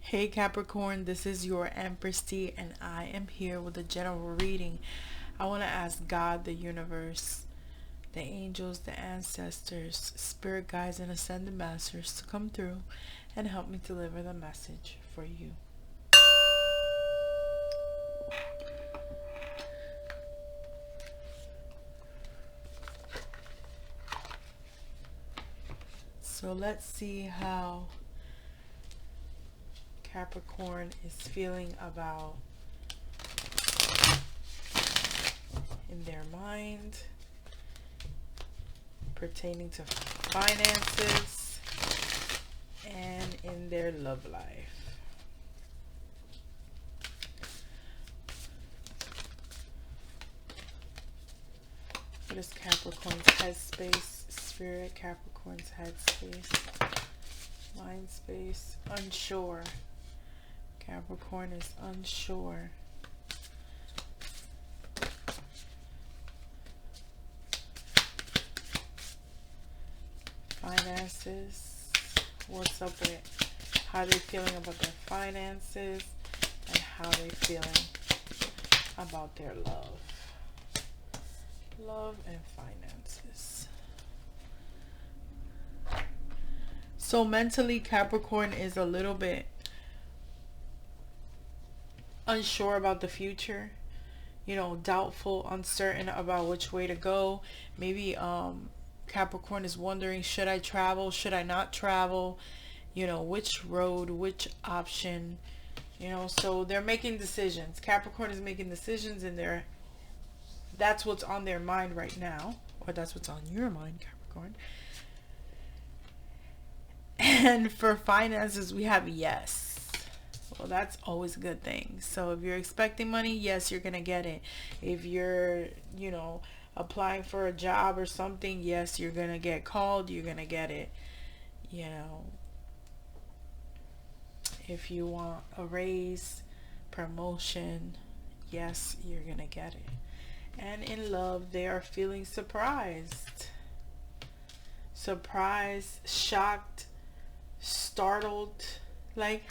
Hey Capricorn, this is your Empress D, and I am here with a general reading. I want to ask God, the universe, the angels, the ancestors, spirit guides, and ascended masters to come through and help me deliver the message for you. So let's see how Capricorn is feeling about in their mind pertaining to finances and in their love life. What is Capricorn's headspace? Spirit, Capricorn's headspace. Mind space. Unsure. Capricorn is unsure. Finances. What's up with it? How they feeling about their finances and how they feeling about their love. Love and finances. So mentally, Capricorn is a little bit unsure about the future, doubtful, uncertain about which way to go. Maybe Capricorn is wondering, should I travel, should I not travel, which road, which option, so they're making decisions. Capricorn is making decisions, and that's what's on their mind right now, or that's what's on your mind, Capricorn. And for finances, we have yes. Well, that's always a good thing. So if you're expecting money, yes, you're gonna get it. If you're, applying for a job or something, yes, you're gonna get called, you're gonna get it. If you want a raise, promotion, yes, you're gonna get it. And in love, they are feeling surprised. Surprised, shocked, startled, like,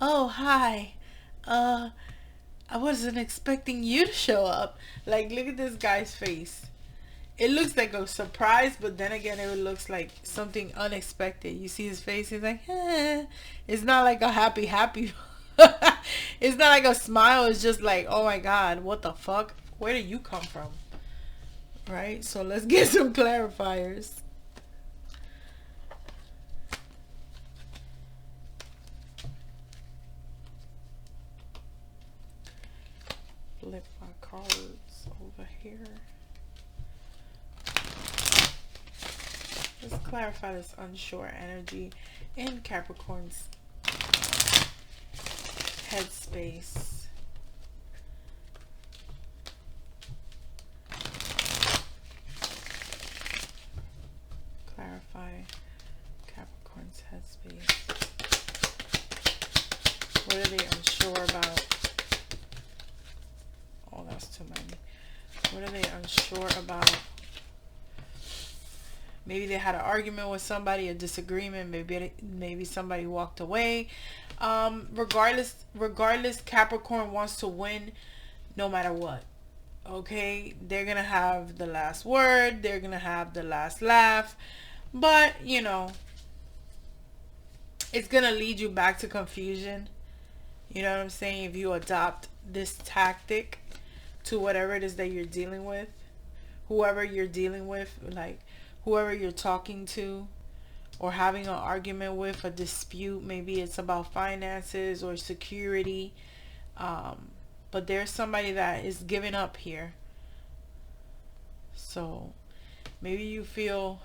oh, hi. I wasn't expecting you to show up. Like, look at this guy's face. It looks like a surprise, but then again, it looks like something unexpected. You see his face, he's like, It's not like a happy. It's not like a smile. It's just like, oh my God, what the fuck? Where did you come from? Right? So let's get some clarifiers. Flip my cards over here. Let's clarify this unsure energy in Capricorn's headspace. Clarify Capricorn's headspace. What are they unsure about? Oh, that's too many. What are they unsure about? Maybe they had an argument with somebody, a disagreement. Maybe somebody walked away. Regardless, Capricorn wants to win no matter what. Okay? They're going to have the last word. They're going to have the last laugh. But, it's going to lead you back to confusion. You know what I'm saying? If you adopt this tactic to whatever it is that you're dealing with, whoever you're dealing with, like whoever you're talking to or having an argument with, a dispute, maybe it's about finances or security, but there's somebody that is giving up here. So maybe you feel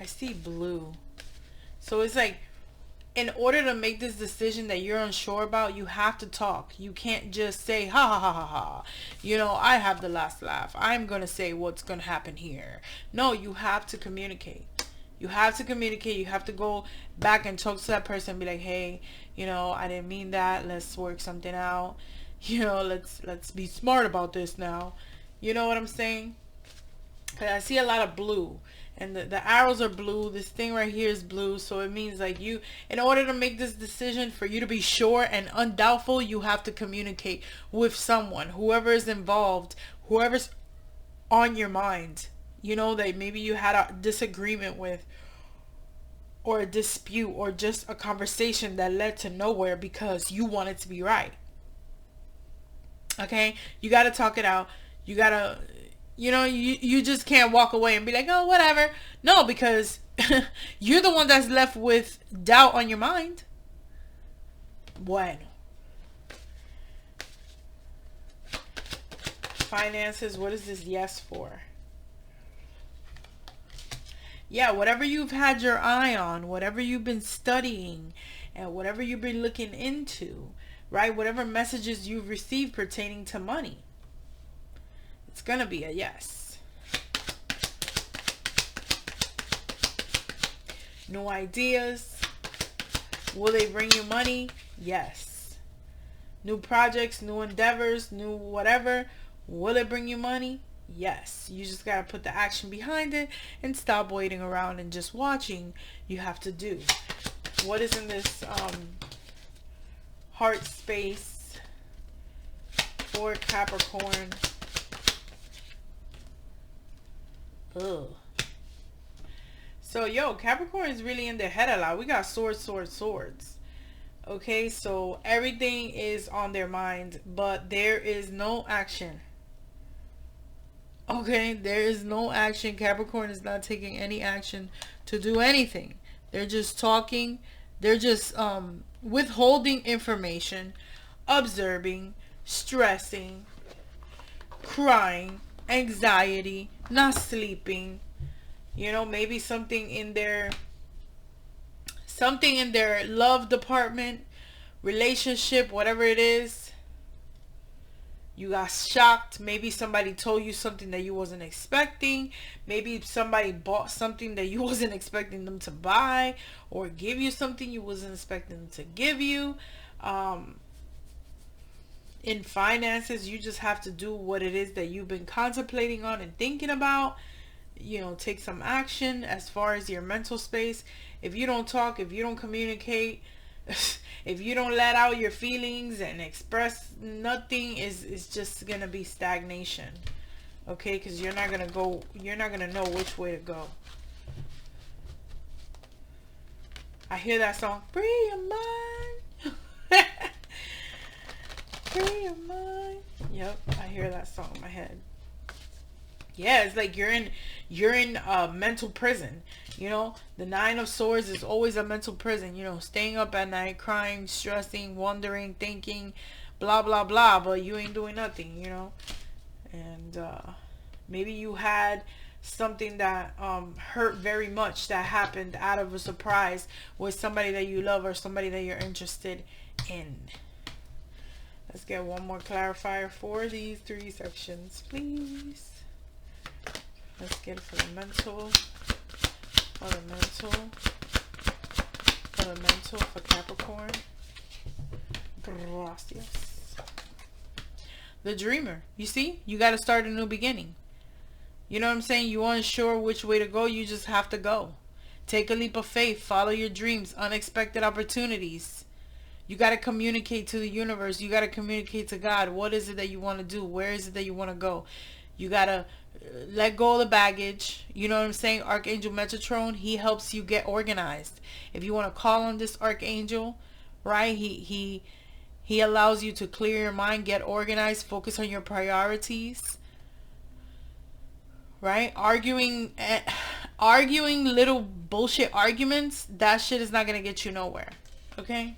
I see blue. So it's like, in order to make this decision that you're unsure about, you have to talk. You can't just say, ha ha ha ha ha. I have the last laugh. I'm going to say what's going to happen here. No, you have to communicate. You have to communicate. You have to go back and talk to that person and be like, hey, I didn't mean that. Let's work something out. Let's be smart about this now. You know what I'm saying? I see a lot of blue, and the arrows are blue. This thing right here is blue, so it means like you, in order to make this decision, for you to be sure and undoubtful, you have to communicate with someone, whoever is involved, whoever's on your mind, you know, that maybe you had a disagreement with, or a dispute, or just a conversation that led to nowhere because you wanted to be right. Okay, you got to talk it out. You got to, you know, you just can't walk away and be like, oh, whatever. No, because you're the one that's left with doubt on your mind. Bueno. Finances, what is this yes for? Yeah, whatever you've had your eye on, whatever you've been studying, and whatever you've been looking into, right? Whatever messages you've received pertaining to money. It's going to be a yes. New ideas. Will they bring you money? Yes. New projects, new endeavors, new whatever. Will it bring you money? Yes. You just got to put the action behind it and stop waiting around and just watching. You have to do. What is in this heart space for Capricorn? Ugh. So, yo, Capricorn is really in their head a lot. We got swords, swords, swords. Okay, so everything is on their mind, but there is no action. Okay, there is no action. Capricorn is not taking any action to do anything. They're just talking. They're just withholding information, observing, stressing, crying, anxiety, not sleeping. You know, maybe something in their love department, relationship, whatever it is. You got shocked. Maybe somebody told you something that you wasn't expecting. Maybe somebody bought something that you wasn't expecting them to buy, or give you something you wasn't expecting them to give you. In finances, you just have to do what it is that you've been contemplating on and thinking about. You know, take some action as far as your mental space. If you don't talk, if you don't communicate, if you don't let out your feelings and express nothing, is just gonna be stagnation. Okay, because you're not gonna know which way to go. I hear that song, free your mind. Free your mind. Yep, I hear that song in my head. Yeah, it's like you're in a mental prison. You know, the Nine of Swords is always a mental prison. You know, staying up at night, crying, stressing, wondering, thinking, blah, blah, blah. But you ain't doing nothing, you know. And maybe you had something that hurt very much that happened out of a surprise with somebody that you love or somebody that you're interested in. Let's get one more clarifier for these three sections, please. Let's get it for the mental, for Capricorn. Gracias. The dreamer. You see? You got to start a new beginning. You know what I'm saying? You aren't sure which way to go. You just have to go. Take a leap of faith. Follow your dreams. Unexpected opportunities. You got to communicate to the universe. You got to communicate to God. What is it that you want to do? Where is it that you want to go? You got to let go of the baggage. You know what I'm saying? Archangel Metatron, he helps you get organized. If you want to call on this archangel, right? He allows you to clear your mind, get organized, focus on your priorities. Right? Arguing little bullshit arguments, that shit is not going to get you nowhere. Okay?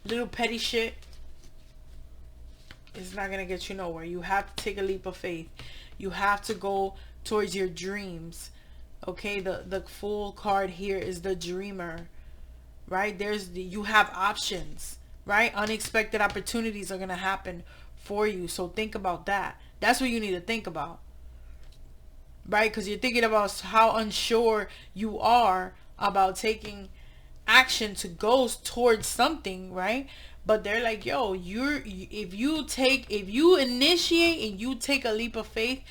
Little petty shit is not going to get you nowhere. You have to take a leap of faith. You have to go towards your dreams. Okay, the full card here is the dreamer. Right? You have options. Right? Unexpected opportunities are going to happen for you. So think about that. That's what you need to think about. Right? Because you're thinking about how unsure you are about taking action to go towards something, right? But they're like, yo, if you initiate and you take a leap of faith,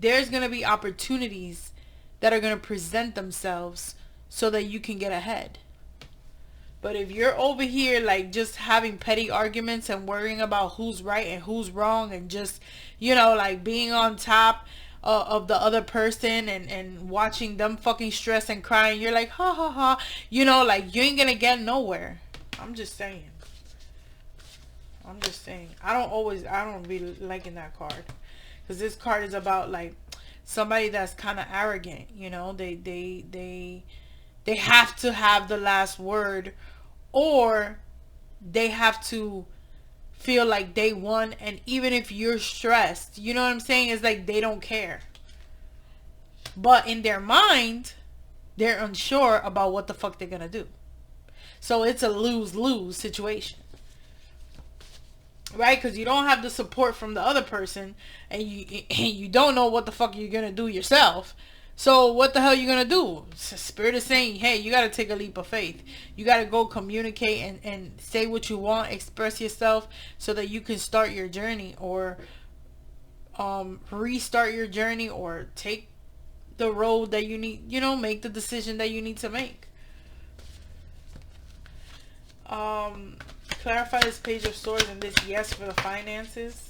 there's going to be opportunities that are going to present themselves so that you can get ahead. But if you're over here like just having petty arguments and worrying about who's right and who's wrong, and just, you know, like being on top of the other person, and watching them fucking stress and crying, you're like, ha ha ha, you know, like you ain't gonna get nowhere. I'm just saying. I don't be liking that card, because this card is about like somebody that's kind of arrogant, you know. They have to have the last word, or they have to feel like they won, and even if you're stressed, you know what I'm saying, it's like they don't care. But in their mind, they're unsure about what the fuck they're gonna do. So it's a lose-lose situation, right? Because you don't have the support from the other person, and you don't know what the fuck you're gonna do yourself. So what the hell you gonna do? Spirit is saying, hey, you gotta take a leap of faith. You gotta go communicate and say what you want, express yourself, so that you can start your journey, or restart your journey, or take the road that you need, you know, make the decision that you need to make. Clarify this Page of Swords and this yes for the finances.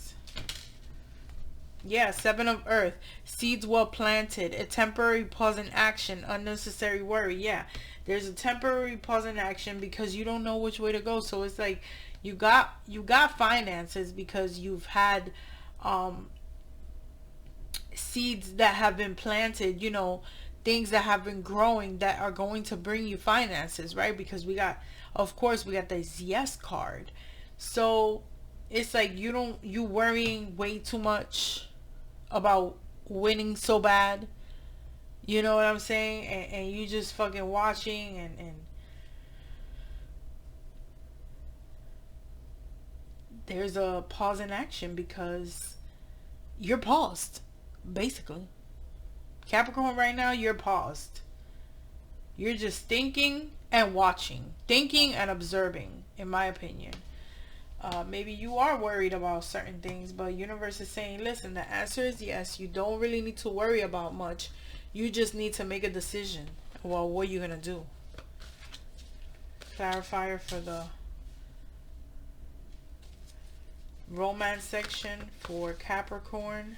Yeah, Seven of Earth. Seeds well planted. A temporary pause in action. Unnecessary worry. Yeah, there's a temporary pause in action because you don't know which way to go. So it's like you got finances because you've had seeds that have been planted, you know, things that have been growing that are going to bring you finances, right? Because we got this yes card. So it's like you worrying way too much about winning so bad, you know what I'm saying, and you just fucking watching, and there's a pause in action because you're paused, basically. Capricorn, right now you're paused. You're just thinking and watching, thinking and observing, in my opinion. Maybe you are worried about certain things, but universe is saying, listen, the answer is yes. You don't really need to worry about much. You just need to make a decision. Well, what are you going to do? Clarifier for the romance section for Capricorn.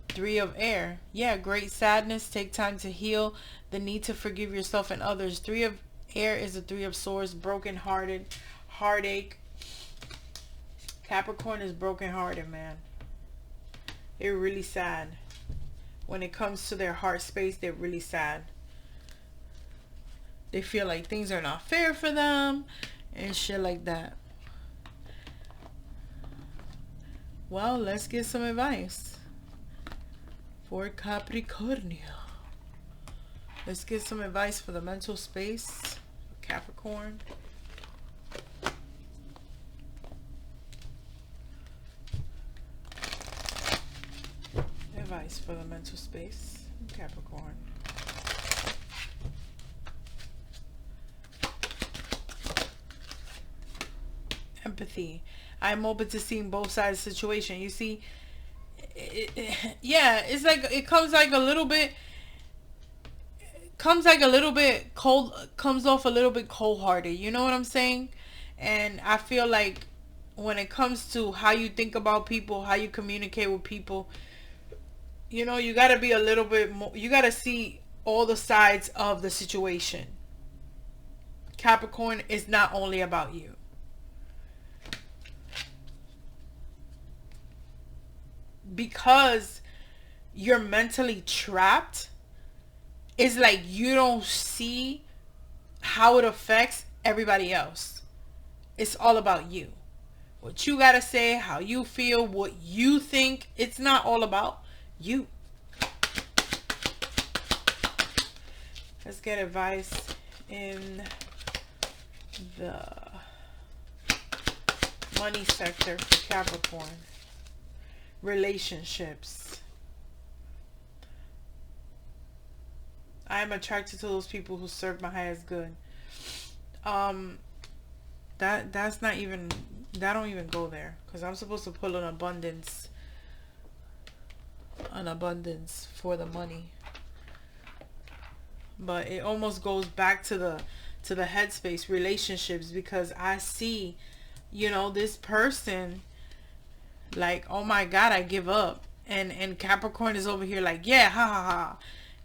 Three of Air. Yeah, great sadness. Take time to heal. The need to forgive yourself and others. Three of Air is the Three of Swords. Broken-hearted. Heartache. Capricorn is broken-hearted, man. They're really sad. When it comes to their heart space, they're really sad. They feel like things are not fair for them and shit like that. Well, let's get some advice for Capricornio. Let's get some advice for the mental space, Capricorn. Advice for the mental space, Capricorn. Empathy. I'm open to seeing both sides of the situation. You see, yeah, it's like it comes like a little bit cold, comes off a little bit cold-hearted, you know what I'm saying? And I feel like when it comes to how you think about people, how you communicate with people, you know, you got to be a little bit more, you got to see all the sides of the situation. Capricorn is not only about you. Because you're mentally trapped, it's like you don't see how it affects everybody else. It's all about you. What you gotta say, how you feel, what you think. It's not all about you. Let's get advice in the money sector for Capricorn. Relationships. I am attracted to those people who serve my highest good. That's not even, that don't even go there, because I'm supposed to pull an abundance an abundance for the money. But it almost goes back to the headspace, relationships, because I see, you know, this person like, oh my god, I give up. And Capricorn is over here like, yeah, ha ha ha.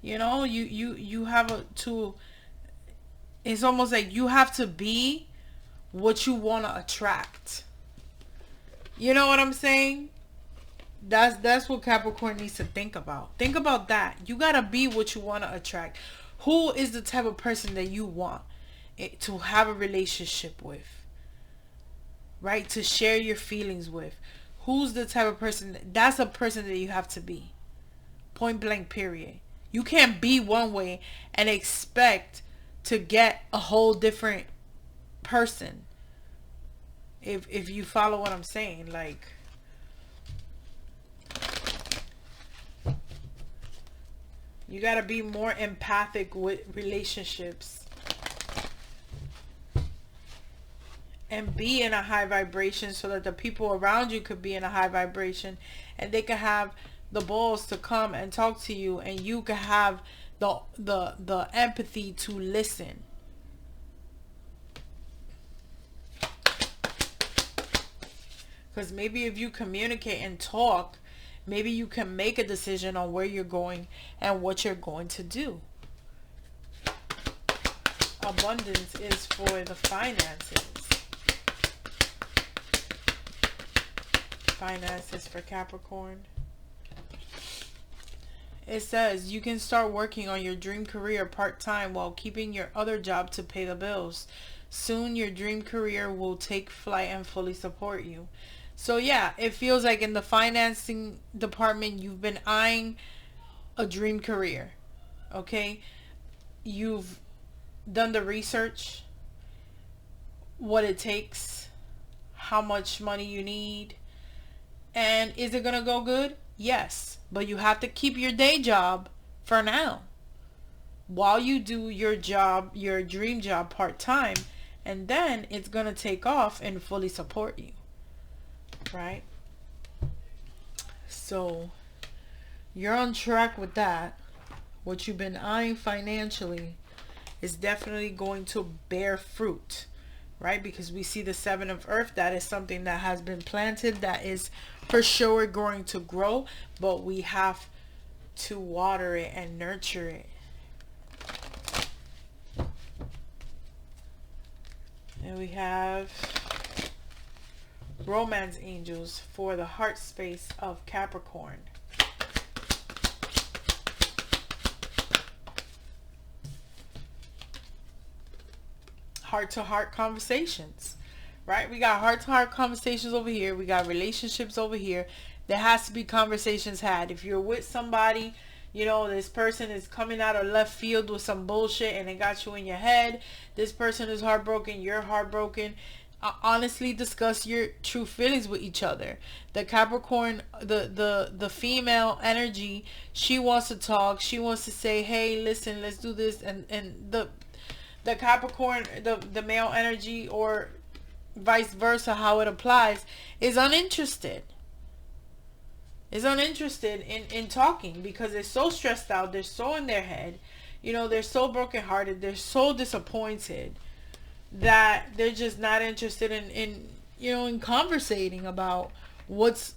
You know, you have to, it's almost like you have to be what you want to attract. You know what I'm saying? That's what Capricorn needs to think about. Think about that. You got to be what you want to attract. Who is the type of person that you want to have a relationship with? Right? To share your feelings with. Who's the type of person? That's a person that you have to be. Point blank, period. You can't be one way and expect to get a whole different person. If you follow what I'm saying. Like, you got to be more empathic with relationships. And be in a high vibration so that the people around you could be in a high vibration. And they can have the balls to come and talk to you. And you can have the empathy to listen. Because maybe if you communicate and talk, maybe you can make a decision on where you're going and what you're going to do. Abundance is for the finances. Finances for Capricorn. It says you can start working on your dream career part-time while keeping your other job to pay the bills. Soon your dream career will take flight and fully support you. So yeah, it feels like in the financing department you've been eyeing a dream career. Okay? You've done the research, what it takes, how much money you need, and is it gonna go good? Yes, but you have to keep your day job for now while you do your job, your dream job, part-time, and then it's gonna take off and fully support you, right? So you're on track with that. What you've been eyeing financially is definitely going to bear fruit, right? Because we see the Seven of Earth. That is something that has been planted, that is for sure going to grow, but we have to water it and nurture it. And we have romance angels for the heart space of Capricorn. Heart-to-heart conversations, right? We got heart-to-heart conversations over here. We got relationships over here. There has to be conversations had. If you're with somebody, you know, this person is coming out of left field with some bullshit and it got you in your head. This person is heartbroken. You're heartbroken. Honestly discuss your true feelings with each other. The Capricorn, the female energy, she wants to talk. She wants to say, hey, listen, let's do this. And the Capricorn, the male energy, or vice versa, how it applies, is uninterested. Is uninterested in talking because they're so stressed out. They're so in their head. You know, they're so brokenhearted. They're so disappointed that they're just not interested in conversating about what's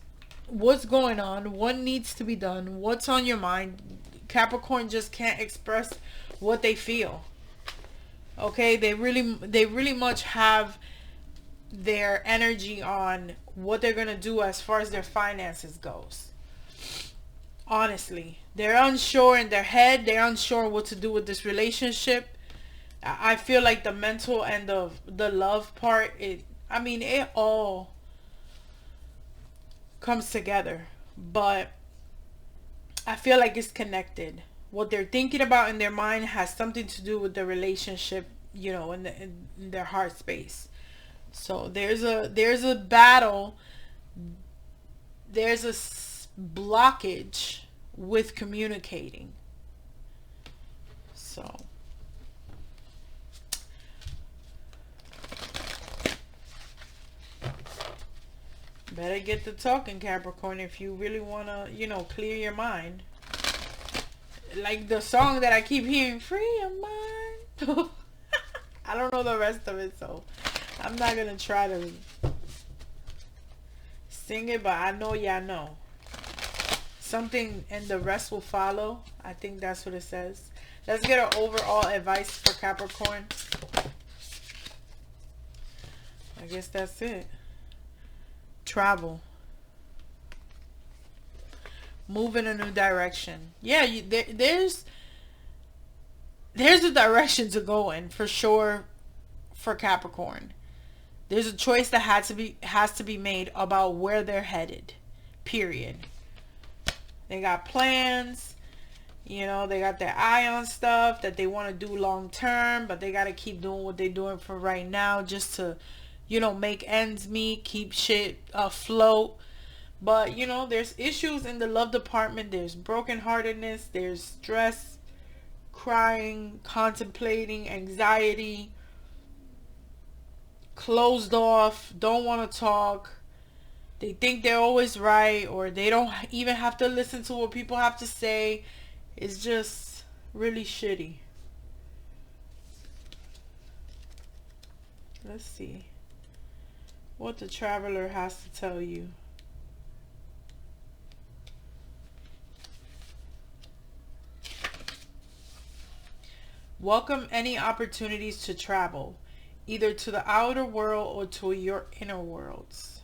going on, what needs to be done, what's on your mind. Capricorn just can't express what they feel. Okay, they really much have their energy on what they're gonna do as far as their finances goes. Honestly, they're unsure in their head. They're unsure what to do with this relationship. I feel like the mental and the love part, it all comes together, but I feel like it's connected. What they're thinking about in their mind has something to do with the relationship, you know, in their heart space. So there's a battle. There's a blockage with communicating. So Better get to talking, Capricorn, if you really want to, clear your mind. Like the song that I keep hearing, free your mind. I don't know the rest of it, so I'm not going to try to sing it, but I know y'all know. Something and the rest will follow. I think that's what it says. Let's get an overall advice for Capricorn. I guess that's it. Travel. Move in a new direction. Yeah, there's a direction to go in for sure for Capricorn. There's a choice that has to be made about where they're headed. Period. They got plans. They got their eye on stuff that they want to do long term, but they got to keep doing what they're doing for right now just to, make ends meet, keep shit afloat. But, there's issues in the love department. There's brokenheartedness. There's stress, crying, contemplating, anxiety, closed off, don't want to talk. They think they're always right, or they don't even have to listen to what people have to say. It's just really shitty. Let's see what the Traveler has to tell you. Welcome any opportunities to travel, either to the outer world or to your inner worlds.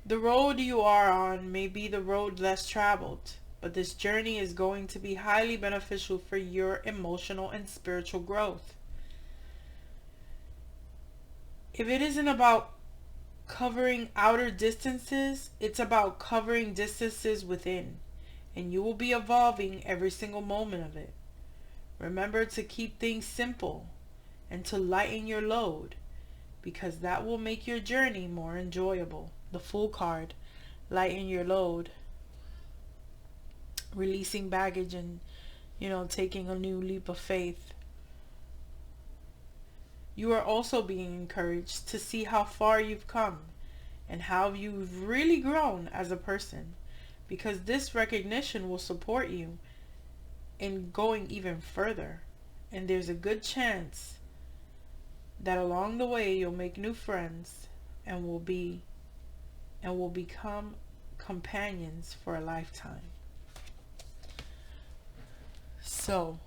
The road you are on may be the road less traveled, but this journey is going to be highly beneficial for your emotional and spiritual growth. If it isn't about covering outer distances, it's about covering distances within, and you will be evolving every single moment of it. Remember to keep things simple and to lighten your load, because that will make your journey more enjoyable. The Fool card, lighten your load, releasing baggage and, taking a new leap of faith. You are also being encouraged to see how far you've come and how you've really grown as a person, because this recognition will support you in going even further. And there's a good chance that along the way you'll make new friends and will become companions for a lifetime. So,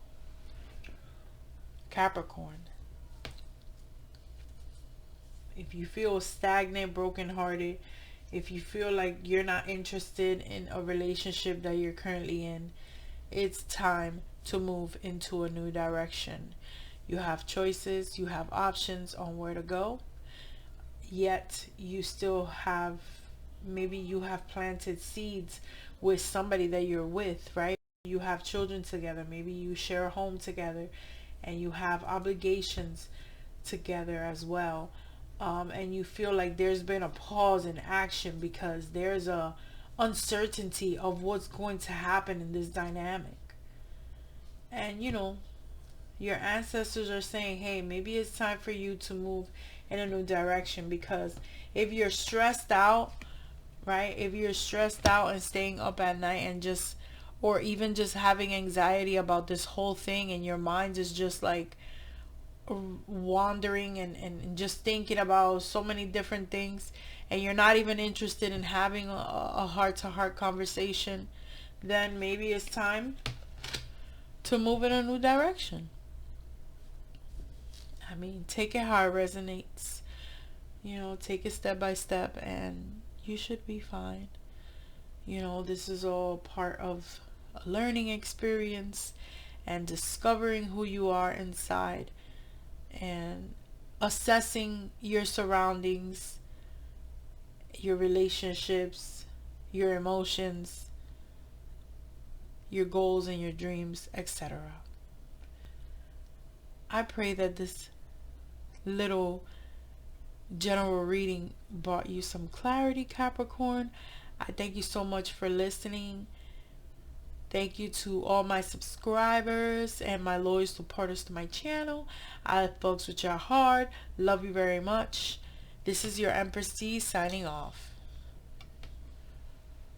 Capricorn, if you feel stagnant, brokenhearted, if you feel like you're not interested in a relationship that you're currently in, it's time to move into a new direction. You have choices, you have options on where to go, yet you still have, maybe you have planted seeds with somebody that you're with, right? You have children together, maybe you share a home together, and you have obligations together as well. And you feel like there's been a pause in action because there's a uncertainty of what's going to happen in this dynamic. And your ancestors are saying, hey, maybe it's time for you to move in a new direction, because if you're stressed out, right, if you're stressed out and staying up at night and just, or even just having anxiety about this whole thing, and your mind is just like wandering and just thinking about so many different things, and you're not even interested in having a heart-to-heart conversation, then maybe it's time to move in a new direction. I mean, take it how it resonates. Take it step by step, and you should be fine. This is all part of a learning experience and discovering who you are inside and assessing your surroundings, your relationships, your emotions, your goals and your dreams, etc. I pray that this little general reading brought you some clarity, Capricorn. I thank you so much for listening. Thank you to all my subscribers and my loyal supporters to my channel. I folks with your heart. Love you very much. This is your Empress D signing off.